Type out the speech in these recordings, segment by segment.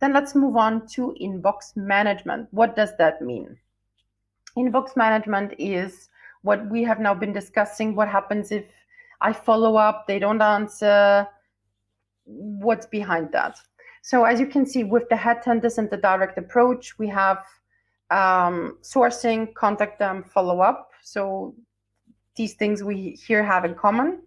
Then let's move on to inbox management. What does that mean? Inbox management is what we have now been discussing. What happens if I follow up, they don't answer? What's behind that? So as you can see, with the headhunters and the direct approach, we have sourcing, contact them, follow up. So these things we here have in common.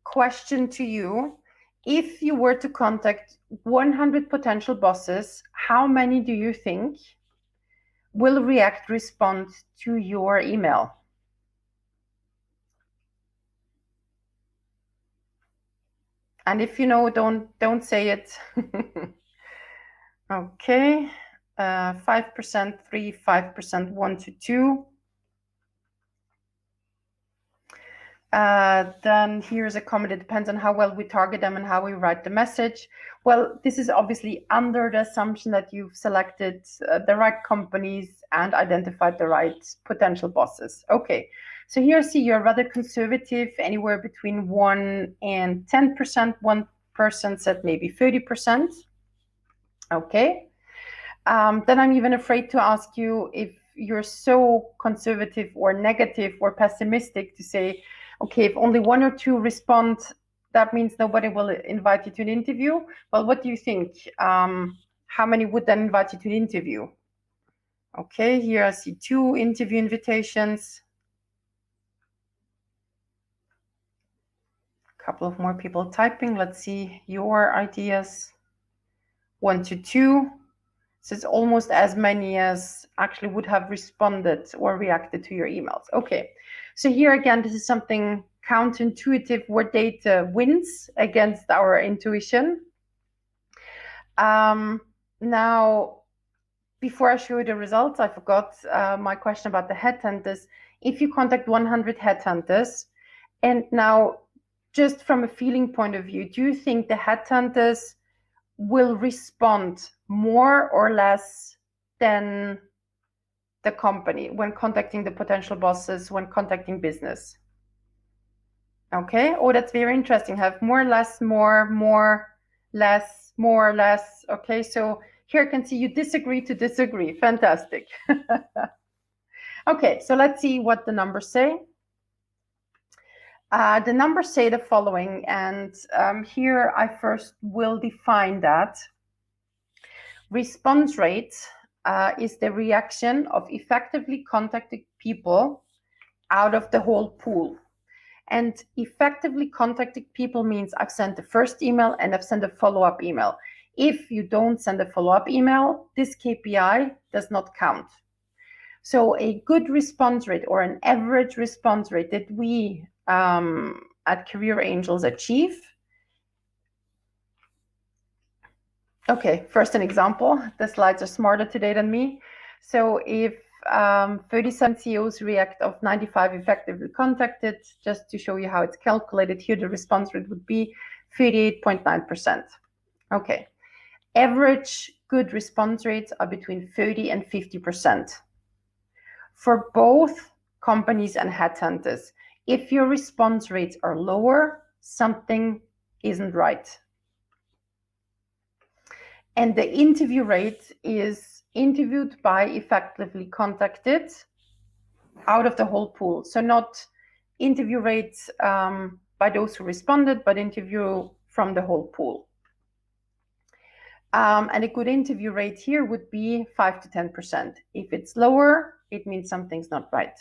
Question to you: if you were to contact 100 potential bosses, how many do you think will respond to your email? And if you know, don't say it. Okay, 5%, 3, 5%, 1 to 2. Then here's a comment: it depends on how well we target them and how we write the message. Well, this is obviously under the assumption that you've selected the right companies and identified the right potential bosses. Okay, so here I see you're rather conservative, anywhere between 1 and 10%. One person said maybe 30%. Okay, then I'm even afraid to ask you if you're so conservative or negative or pessimistic to say, okay, if only 1 or 2 respond, that means nobody will invite you to an interview. Well, what do you think? How many would then invite you to an interview? Okay, here I see 2 interview invitations. A couple of more people typing. Let's see your ideas. 1 to 2. So it's almost as many as actually would have responded or reacted to your emails. Okay, so here again, this is something counterintuitive where data wins against our intuition. Now, before I show you the results, I forgot my question about the headhunters. If you contact 100 headhunters, and now just from a feeling point of view, do you think the headhunters will respond more or less than the company when contacting the potential bosses, when contacting business? Okay, oh, that's very interesting. Have more, less, more, less, more, less. Okay, so here I can see you disagree to disagree. Fantastic. Okay, so let's see what the numbers say. The numbers say the following, and here I first will define that. Response rate is the reaction of effectively contacted people out of the whole pool. And effectively contacted people means I've sent the first email and I've sent a follow-up email. If you don't send a follow-up email, this KPI does not count. So a good response rate or an average response rate that we at Career Angels achieve. Okay, first an example. The slides are smarter today than me. So if 37 CEOs react of 95 effectively contacted, just to show you how it's calculated here, the response rate would be 38.9%. Okay, average good response rates are between 30 and 50%. For both companies and headhunters, if your response rates are lower, something isn't right. And the interview rate is interviewed by effectively contacted out of the whole pool. So not interview rates by those who responded, but interview from the whole pool. And a good interview rate here would be 5 to 10%. If it's lower, it means something's not right.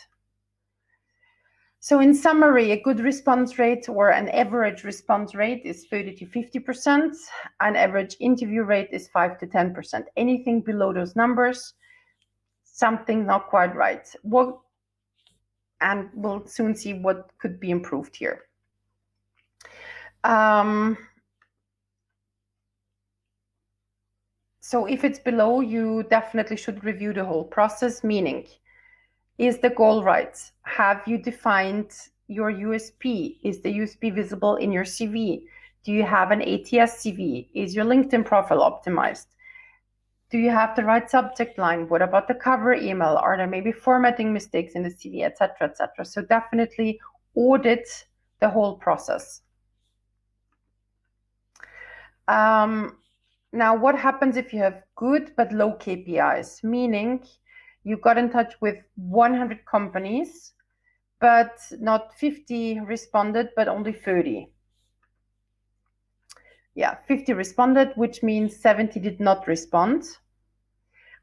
So in summary, a good response rate or an average response rate is 30 to 50%. An average interview rate is 5 to 10%. Anything below those numbers, something not quite right. And we'll soon see what could be improved here. So if it's below, you definitely should review the whole process, meaning, is the goal right? Have you defined your USP? Is the USP visible in your CV? Do you have an ATS CV? Is your LinkedIn profile optimized? Do you have the right subject line? What about the cover email? Are there maybe formatting mistakes in the CV, etc., etc.? So definitely audit the whole process. Now, what happens if you have good but low KPIs? Meaning you got in touch with 100 companies, but not 50 responded, but only 30. Yeah, 50 responded, which means 70 did not respond.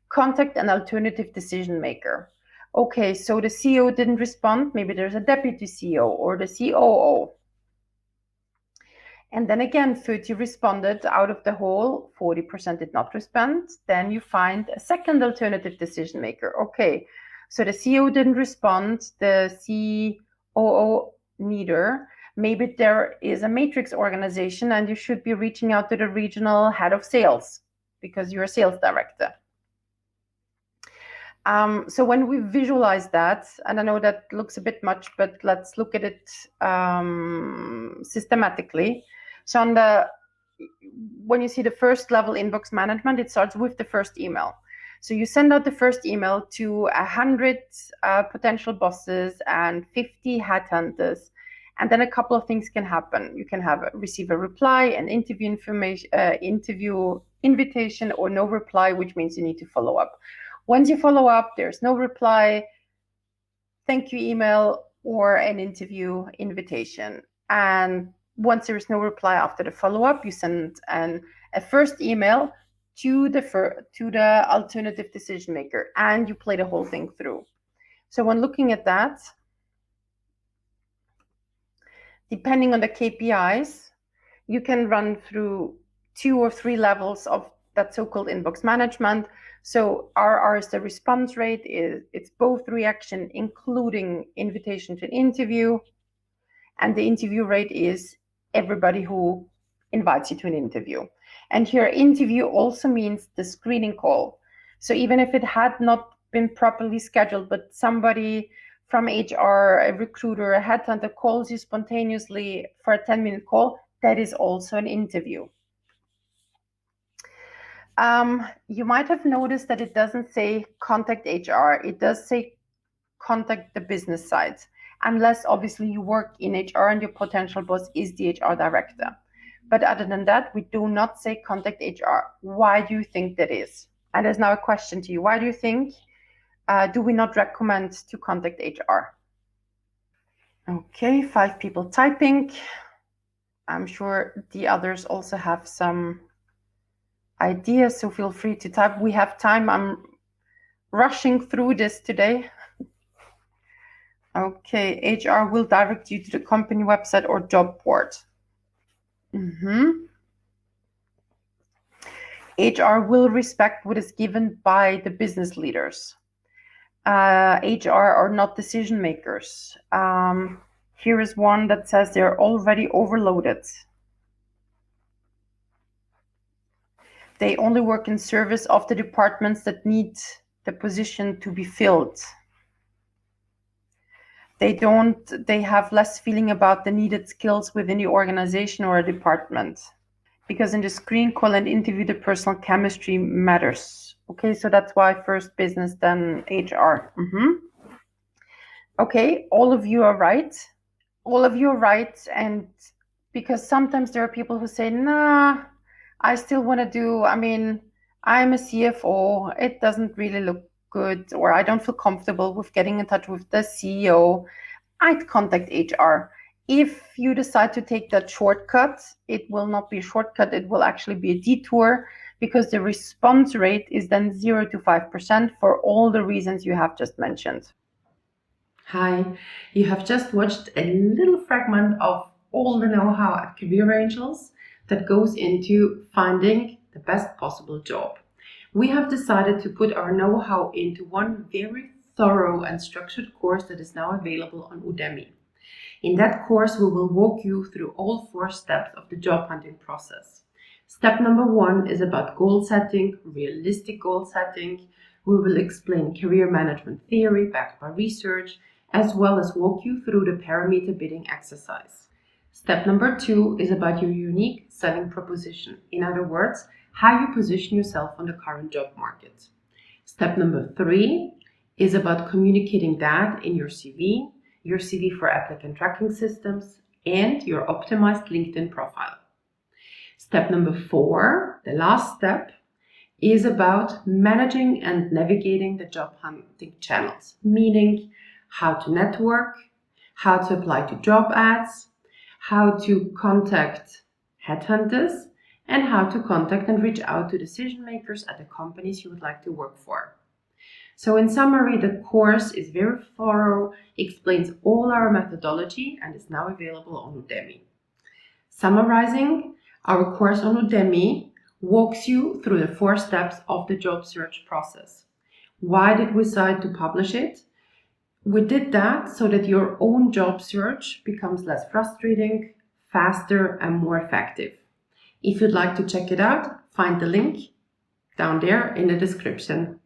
Contact an alternative decision maker. Okay, so the CEO didn't respond. Maybe there's a deputy CEO or the COO. And then again, 30 responded out of the whole, 40% did not respond. Then you find a second alternative decision maker. Okay, so the CEO didn't respond, the COO neither. Maybe there is a matrix organization and you should be reaching out to the regional head of sales because you're a sales director. So when we visualize that, and I know that looks a bit much, but let's look at it systematically. So when you see the first level inbox management, it starts with the first email. So you send out the first email to 100 potential bosses and 50 headhunters, and then a couple of things can happen. You can receive a reply, an interview information, interview invitation, or no reply, which means you need to follow up. Once you follow up, there's no reply, thank you email, or an interview invitation. And once there is no reply after the follow-up, you send a first email to the alternative decision maker, and you play the whole thing through. So when looking at that, depending on the KPIs, you can run through 2 or 3 levels of that so-called inbox management. So RR is the response rate. It's both reaction, including invitation to an interview, and the interview rate is everybody who invites you to an interview. And here, interview also means the screening call. So even if it had not been properly scheduled, but somebody from HR, a recruiter, a headhunter calls you spontaneously for a 10-minute call, that is also an interview. You might have noticed that it doesn't say contact HR. It does say contact the business side, unless obviously you work in HR and your potential boss is the HR director. But other than that, we do not say contact HR. Why do you think that is? And there's now a question to you. Why do you think do we not recommend to contact HR? Okay, 5 people typing. I'm sure the others also have some ideas, so feel free to type. We have time. I'm rushing through this today. Okay, HR will direct you to the company website or job board. HR will respect what is given by the business leaders. HR are not decision makers. Here is one that says they're already overloaded. They only work in service of the departments that need the position to be filled. They have less feeling about the needed skills within the organization or a department. Because in the screen call and interview, the personal chemistry matters. Okay, so that's why first business, then HR. Okay, all of you are right. All of you are right. And because sometimes there are people who say, nah, I still want to do, I'm a CFO. It doesn't really look good, or I don't feel comfortable with getting in touch with the CEO. I'd contact HR. If you decide to take that shortcut, it will not be a shortcut. It will actually be a detour, because the response rate is then 0 to 5% for all the reasons you have just mentioned. Hi, you have just watched a little fragment of all the know-how at Career Angels that goes into finding the best possible job. We have decided to put our know-how into one very thorough and structured course that is now available on Udemy. In that course, we will walk you through all 4 steps of the job hunting process. Step number 1 is about goal setting, realistic goal setting. We will explain career management theory backed by research, as well as walk you through the parameter bidding exercise. Step number 2 is about your unique selling proposition. In other words, how you position yourself on the current job market. Step number 3 is about communicating that in your CV for applicant tracking systems, and your optimized LinkedIn profile. Step number 4, the last step, is about managing and navigating the job hunting channels, meaning how to network, how to apply to job ads, how to contact headhunters, and how to contact and reach out to decision makers at the companies you would like to work for. So in summary, the course is very thorough, explains all our methodology, and is now available on Udemy. Summarizing, our course on Udemy walks you through the 4 steps of the job search process. Why did we decide to publish it? We did that so that your own job search becomes less frustrating, faster, and more effective. If you'd like to check it out, find the link down there in the description.